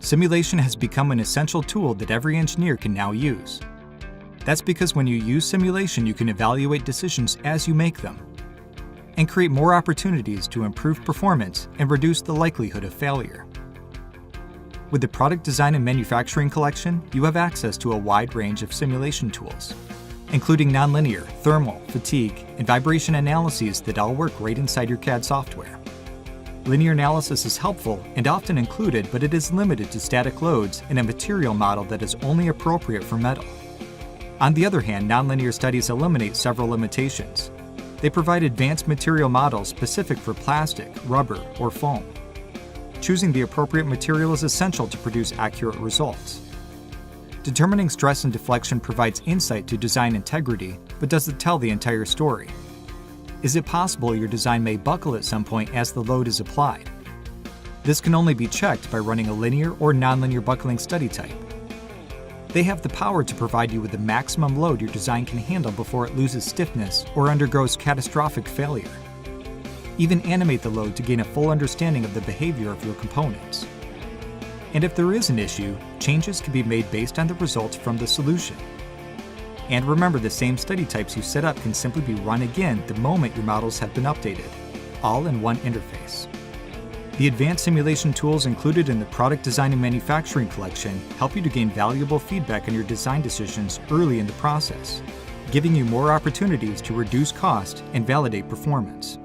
Simulation has become an essential tool that every engineer can now use. That's because when you use simulation, you can evaluate decisions as you make them and create more opportunities to improve performance and reduce the likelihood of failure. With the Product Design and Manufacturing collection, you have access to a wide range of simulation tools, including nonlinear, thermal, fatigue, and vibration analyses that all work right inside your CAD software. Linear analysis is helpful and often included, but it is limited to static loads and a material model that is only appropriate for metal. On the other hand, nonlinear studies eliminate several limitations. They provide advanced material models specific for plastic, rubber, or foam. Choosing the appropriate material is essential to produce accurate results. Determining stress and deflection provides insight to design integrity, but does it tell the entire story? Is it possible your design may buckle at some point as the load is applied? This can only be checked by running a linear or nonlinear buckling study type. They have the power to provide you with the maximum load your design can handle before it loses stiffness or undergoes catastrophic failure. Even animate the load to gain a full understanding of the behavior of your components. And if there is an issue, changes can be made based on the results from the solution. And remember, the same study types you set up can simply be run again the moment your models have been updated, all in one interface. The advanced simulation tools included in the Product Design and Manufacturing collection help you to gain valuable feedback on your design decisions early in the process, giving you more opportunities to reduce cost and validate performance.